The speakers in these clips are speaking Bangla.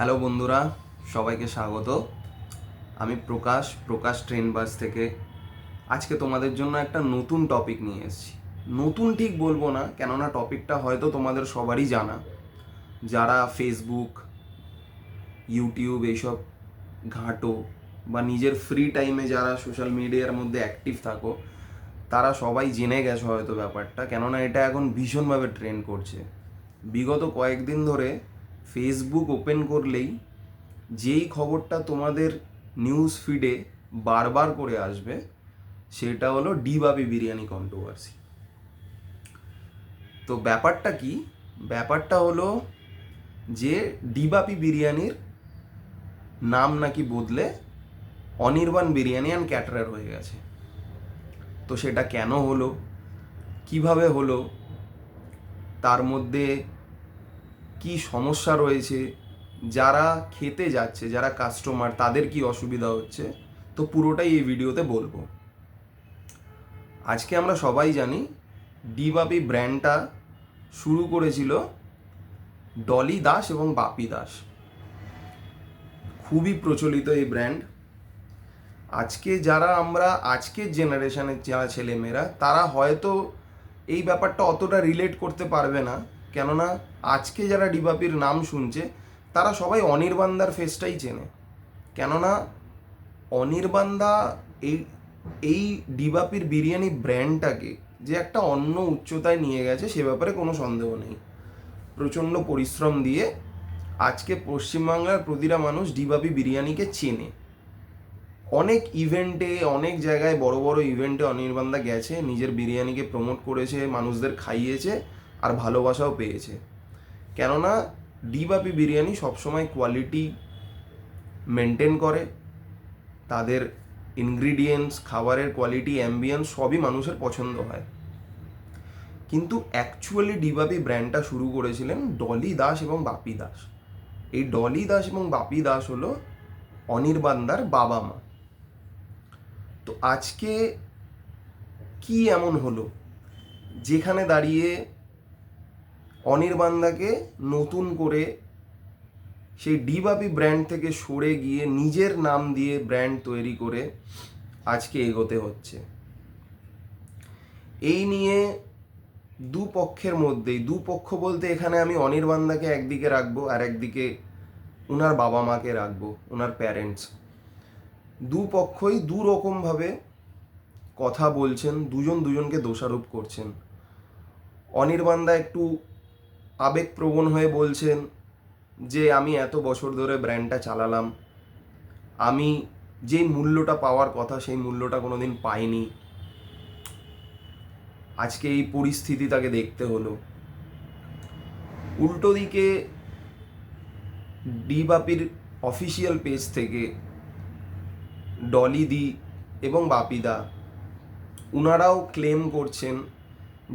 হ্যালো বন্ধুরা, সবাইকে স্বাগত। আমি প্রকাশ ট্রেন্ডবাজ থেকে আজকে তোমাদের জন্য একটা নতুন টপিক নিয়ে এসেছি। নতুন ঠিক বলবো না, কেননা টপিকটা হয়তো তোমাদের সবারই জানা। যারা ফেসবুক, ইউটিউব এইসব ঘাঁটো বা নিজের ফ্রি টাইমে যারা সোশ্যাল মিডিয়ার মধ্যে অ্যাক্টিভ থাকো, তারা সবাই জেনে গেছো হয়তো ব্যাপারটা, কেননা এটা এখন ভীষণভাবে ট্রেন্ড করছে। বিগত কয়েকদিন ধরে ফেসবুক ওপেন করলেই যেই খবরটা তোমাদের নিউজ ফিডে বারবার করে আসবে সেটা হলো ডিবাবি বিরিয়ানি কন্ট্রোভার্সি। তো ব্যাপারটা কি? ব্যাপারটা হলো যে ডিবাপি বিরিয়ানির নাম নাকি বদলে অনির্বাণ বিরিয়ানি অ্যান্ড ক্যাটারার হয়ে গেছে। তো সেটা কেন হলো, কিভাবে হলো, তার মধ্যে কি সমস্যা রয়েছে, যারা খেতে যাচ্ছে, যারা কাস্টমার, তাদের কি অসুবিধা হচ্ছে, তো পুরোটাই এই ভিডিওতে বলবো। আজকে আমরা সবাই জানি ডিবাপি ব্র্যান্ডটা শুরু করেছিল ডলি দাস এবং বাপি দাস। খুবই প্রচলিত এই ব্র্যান্ড। আজকের জেনারেশনের যারা ছেলেমেয়েরা, তারা হয়তো এই ব্যাপারটা অতটা রিলেট করতে পারবে না, কেননা আজকে যারা ডিবাপির নাম শুনছে তারা সবাই অনির্বাণদার ফেসটাই চেনে। কেননা অনির্বাণদা এই এই ডিবাপির বিরিয়ানি ব্র্যান্ডটাকে যে একটা অন্য উচ্চতায় নিয়ে গেছে সে ব্যাপারে কোনো সন্দেহ নেই। প্রচণ্ড পরিশ্রম দিয়ে আজকে পশ্চিমবাংলার প্রতিটা মানুষ ডিবাপি বিরিয়ানিকে চেনে। অনেক ইভেন্টে, অনেক জায়গায় বড় বড় ইভেন্টে অনির্বাণদা গেছে, নিজের বিরিয়ানিকে প্রমোট করেছে, মানুষদের খাইয়েছে আর ভালোবাসাও পেয়েছে। কেননা ডিবাপি বিরিয়ানি সবসময় কোয়ালিটি মেনটেন করে। তাদের ইনগ্রিডিয়েন্টস, খাবারের কোয়ালিটি, অ্যাম্বিয়েন্স সবই মানুষের পছন্দ হয়। কিন্তু অ্যাকচুয়ালি ডিবাপি ব্র্যান্ডটা শুরু করেছিলেন ডলি দাস এবং বাপি দাস। এই ডলি দাস এবং বাপি দাস হলো অনির্বাণদার বাবা মা। তো আজকে কি এমন হলো যেখানে দাঁড়িয়ে অনির্বাণদাকে নতুন করে সেই ডিবাপি ব্র্যান্ড থেকে সরে গিয়ে নিজের নাম দিয়ে ব্র্যান্ড তৈরি করে আজকে এগোতে হচ্ছে? এই নিয়ে দুপক্ষের মধ্যেই, দুপক্ষ বলতে এখানে আমি অনির্বাণদাকে একদিকে রাখবো আর একদিকে ওনার বাবা মাকে রাখবো, ওনার প্যারেন্টস। দুপক্ষই দু রকমভাবে কথা বলছেন, দুজন দুজনকে দোষারোপ করছেন। অনির্বাণদা একটু আবেগপ্রবণ হয়ে বলছেন যে আমি এত বছর ধরে ব্র্যান্ডটা চালালাম, আমি যেই মূল্যটা পাওয়ার কথা সেই মূল্যটা কোনোদিন পাইনি, আজকে এই পরিস্থিতি তাকে দেখতে হলো। উল্টো দিকে ডিবাপির অফিসিয়াল পেজ থেকে ডলিদি এবং বাপিদা ওনারাও ক্লেম করছেন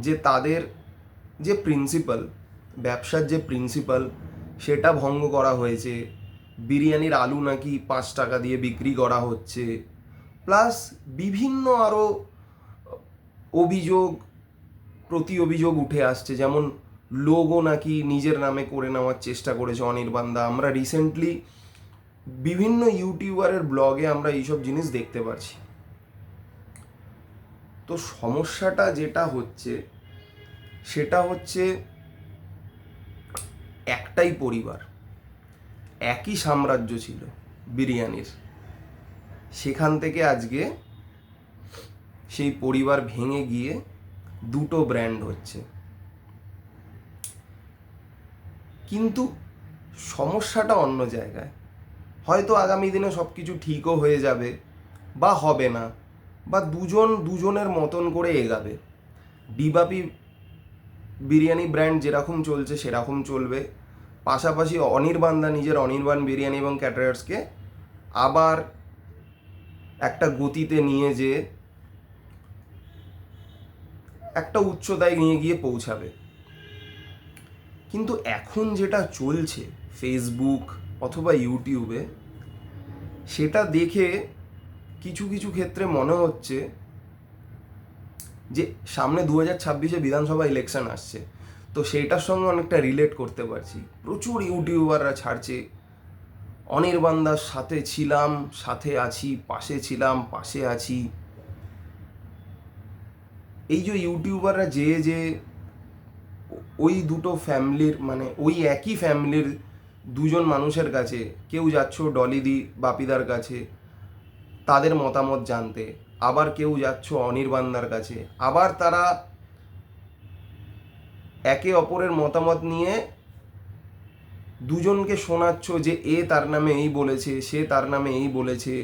যে তাদের যে প্রিন্সিপাল, ব্যবসার যে প্রিন্সিপাল, সেটা ভঙ্গ করা হয়েছে। বিরিয়ানির আলু নাকি 5 টাকা দিয়ে বিক্রি করা হচ্ছে, প্লাস বিভিন্ন আরও অভিযোগ, প্রতি অভিযোগ উঠে আসছে। যেমন লোগো নাকি নিজের নামে করে নেওয়ার চেষ্টা করেছে অনির্বাণদা। আমরা রিসেন্টলি বিভিন্ন ইউটিউবারের ব্লগে আমরা এইসব জিনিস দেখতে পাচ্ছি। তো সমস্যাটা যেটা হচ্ছে সেটা হচ্ছে একটাই পরিবার, একই সাম্রাজ্য ছিল বিরিয়ানির, সেখান থেকে আজকে সেই পরিবার ভেঙে গিয়ে দুটো ব্র্যান্ড হচ্ছে। কিন্তু সমস্যাটা অন্য জায়গায়। হয়তো আগামী দিনে সব কিছু ঠিকও হয়ে যাবে বা হবে না, বা দুজন দুজনের মতন করে এগাবে। ডিবাপি বিরিয়ানি ব্র্যান্ড যেরকম চলছে সেরকম চলবে, পাশাপাশি অনির্বাণদা নিজের অনির্বাণ বিরিয়ানি এবং ক্যাটারার্সকে আবার একটা গতিতে নিয়ে যেয়ে একটা উচ্চতায় নিয়ে গিয়ে পৌঁছাবে। কিন্তু এখন যেটা চলছে ফেসবুক অথবা ইউটিউবে, সেটা দেখে কিছু কিছু ক্ষেত্রে মনে হচ্ছে যে সামনে 2026-এ বিধানসভা ইলেকশন আসছে, তো সেইটার সঙ্গে অনেকটা রিলেট করতে পারছি। প্রচুর ইউটিউবাররা ছাড়ছে অনির্বাণদার সাথে ছিলাম, সাথে আছি, পাশে ছিলাম, পাশে আছি। এই যে ইউটিউবাররা যে ওই দুটো ফ্যামিলির, মানে ওই একই ফ্যামিলির দুজন মানুষের কাছে, কেউ যাচ্ছ ডলিদি বাপিদার কাছে তাদের মতামত জানতে, আবার কেউ যাচ্ছ অনির্বাণদার কাছে, আবার তারা একে অপরের মতামত নিয়ে দুজনকে শোনাচ্ছ যে এ তার নামে এই বলেছে, সে তার নামে এই বলেছে,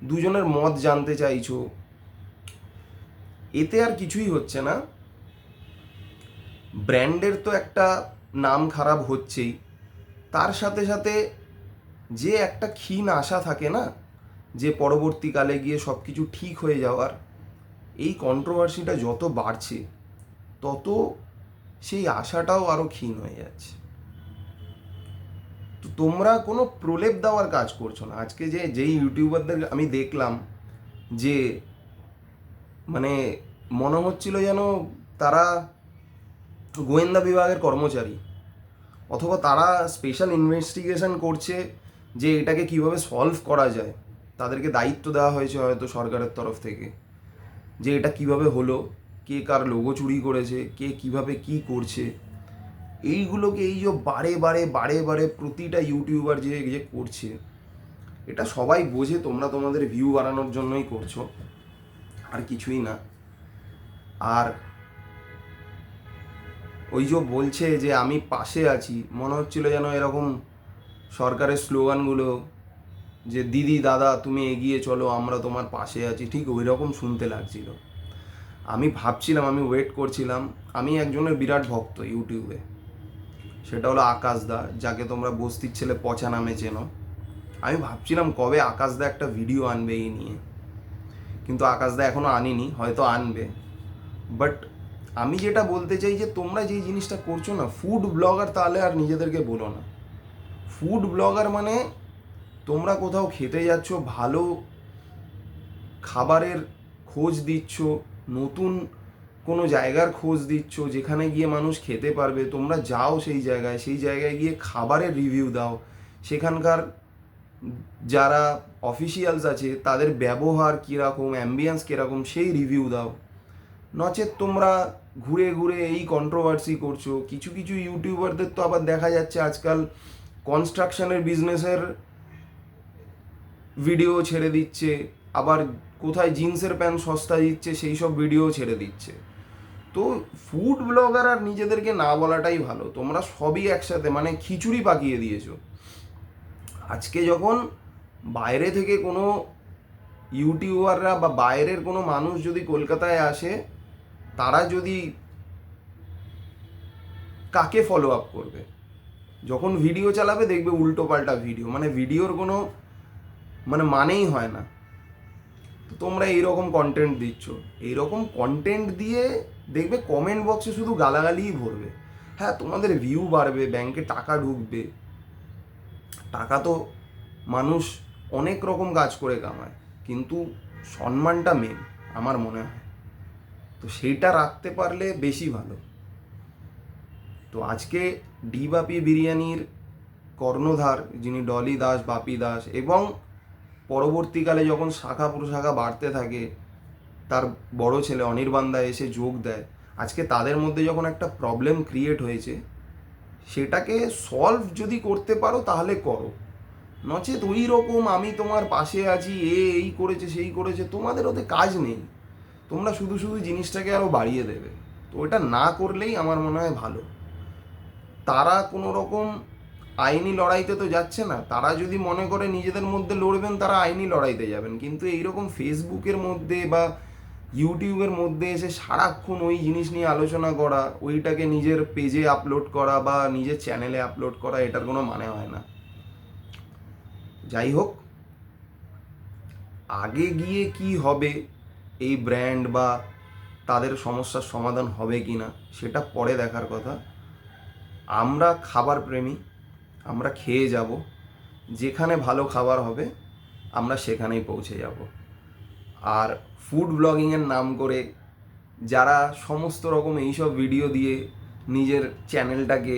দুজনের মত জানতে চাইছো। এতে আর কিছুই হচ্ছে না। ব্র্যান্ডের তো একটা নাম খারাপ হচ্ছেই, তার সাথে সাথে যে একটা ক্ষীণ আশা থাকে না, যে পরবর্তীকালে গিয়ে সব কিছু ঠিক হয়ে যাওয়ার, এই কন্ট্রোভার্সিটা যত বাড়ছে তত সেই আশাটাও আরও ক্ষীণ হয়ে যাচ্ছে। তো তোমরা কোনো প্রলেপ দেওয়ার কাজ করছো না। আজকে যেই ইউটিউবারদের আমি দেখলাম, যে মানে মনে হচ্ছিল যেন তারা গোয়েন্দা বিভাগের কর্মচারী, অথবা তারা স্পেশাল ইনভেস্টিগেশন করছে যে এটাকে কিভাবে সলভ করা যায়। তাদেরকে দায়িত্ব দেওয়া হয়েছে হয়তো সরকারের তরফ থেকে, যে এটা কিভাবে হলো, কে কার লোগো চুরি করেছে, কে কিভাবে কি করছে। এইগুলোকে এই যে বারে বারে বারে বারে প্রতিটা ইউটিউবার যে যে করছে, এটা সবাই বোঝে তোমরা তোমাদের ভিউ বাড়ানোর জন্যই করছো, আর কিছুই না। আর ওই যে বলছে যে আমি পাশে আছি, মনে হচ্ছিল যেন এরকম সরকারের স্লোগানগুলো, যে দিদি দাদা তুমি এগিয়ে চলো, আমরা তোমার পাশে আছি, ঠিক ওই রকম শুনতে লাগছিল। আমি ভাবছিলাম, আমি ওয়েট করছিলাম, আমি একজনের বিরাট ভক্ত ইউটিউবে, সেটা হলো আকাশ দা, যাকে তোমরা বস্তির ছেলে পচা নামে চেনো। আমি ভাবছিলাম কবে আকাশ দা একটা ভিডিও আনবে এই নিয়ে, কিন্তু আকাশ দা এখনও আনেনি, হয়তো আনবে। বাট আমি যেটা বলতে চাই, যে তোমরা যেই জিনিসটা করছো না, ফুড ব্লগার, তাহলে আর নিজেদেরকে বলো না ফুড ব্লগার। মানে তোমরা কোথাও খেতে যাচ্ছ, ভালো খাবারের খোঁজ দিচ্ছ, নতুন কোনো জায়গার খোঁজ দিচ্ছ যেখানে গিয়ে মানুষ খেতে পারবে, তোমরা যাও সেই জায়গায় গিয়ে খাবারের রিভিউ দাও, সেখানকার যারা অফিসিয়ালস আছে তাদের ব্যবহার কীরকম, অ্যাম্বিয়েন্স কীরকম, সেই রিভিউ দাও। নচেত তোমরা ঘুরে ঘুরে এই কন্ট্রোভার্সি করছো। কিছু কিছু ইউটিউবারদের তো আবার দেখা যাচ্ছে আজকাল কনস্ট্রাকশনের বিজনেসের ভিডিও ছেড়ে দিচ্ছে, আবার কোথায় জিন্সের প্যান্ট সস্তা দিচ্ছে সেই সব ভিডিও ছেড়ে দিচ্ছে। তো ফুড ব্লগার আর নিজেদেরকে না বলাটাই ভালো। তোমরা সবই একসাথে, মানে খিচুড়ি পাকিয়ে দিয়েছো। আজকে যখন বাইরে থেকে কোনো ইউটিউবাররা বা বাইরের কোনো মানুষ যদি কলকাতায় আসে, তারা যদি কাকে ফলো আপ করবে? যখন ভিডিও চালাবে দেখবে উল্টো পাল্টা ভিডিও, মানে ভিডিওর কোনো মানেই হয় না। তো তোমরা এইরকম কন্টেন্ট দিচ্ছ, এইরকম কন্টেন্ট দিয়ে দেখবে কমেন্ট বক্সে শুধু গালাগালিই ভরবে। হ্যাঁ, তোমাদের ভিউ বাড়বে, ব্যাংকে টাকা ঢুকবে, টাকা তো মানুষ অনেক রকম কাজ করে কামায়, কিন্তু সম্মানটা মেন আমার মনে হয়। তো সেইটা রাখতে পারলে বেশি ভালো। তো আজকে ডি বাপি বিরিয়ানির কর্ণধার যিনি ডলি দাস, বাপি দাস, এবং পরবর্তীকালে যখন শাখা প্রশাখা বাড়তে থাকে তার বড় ছেলে অনির্বাণদা এসে যোগ দেয়, আজকে তাদের মধ্যে যখন একটা প্রবলেম ক্রিয়েট হয়েছে, সেটাকে সলভ যদি করতে পারো তাহলে করো। নচেত ওই রকম আমি তোমার পাশে আছি, এই করেছে সেই করেছে, তোমাদের ওতে কাজ নেই। তোমরা শুধু শুধু জিনিসটাকে আরও বাড়িয়ে দেবে। তো এটা না করলেই আমার মনে হয় ভালো। তারা কোনো রকম আইনি লড়াইতে তো যাচ্ছে না। তারা যদি মনে করে নিজেদের মধ্যে লড়বেন, তারা আইনি লড়াইতে যাবেন। কিন্তু এইরকম ফেসবুকের মধ্যে বা ইউটিউবের মধ্যে এসে সারাক্ষণ ওই জিনিস নিয়ে আলোচনা করা, ওইটাকে নিজের পেজে আপলোড করা বা নিজের চ্যানেলে আপলোড করা, এটার কোনো মানে হয় না। যাই হোক, আগে গিয়ে কি হবে, এই ব্র্যান্ড বা তাদের সমস্যার সমাধান হবে কি না সেটা পরে দেখার কথা। আমরা খাবার প্রেমী, আমরা খেয়ে যাব, যেখানে ভালো খাবার হবে আমরা সেখানেই পৌঁছে যাব। আর ফুড ব্লগিংয়ের নাম করে যারা সমস্ত রকম এইসব ভিডিও দিয়ে নিজের চ্যানেলটাকে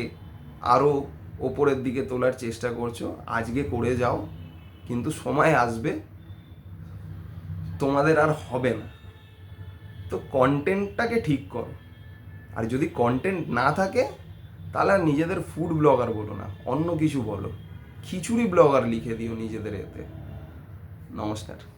আরও ওপরের দিকে তোলার চেষ্টা করছো, আজকে করে যাও, কিন্তু সময় আসবে তোমাদের আর হবে না। তো কন্টেন্টটাকে ঠিক করো, আর যদি কন্টেন্ট না থাকে তাহলে আর নিজেদের ফুড ব্লগার বলো না, অন্য কিছু বলো, খিচুড়ি ব্লগার লিখে দিও নিজেদের এতে। নমস্কার।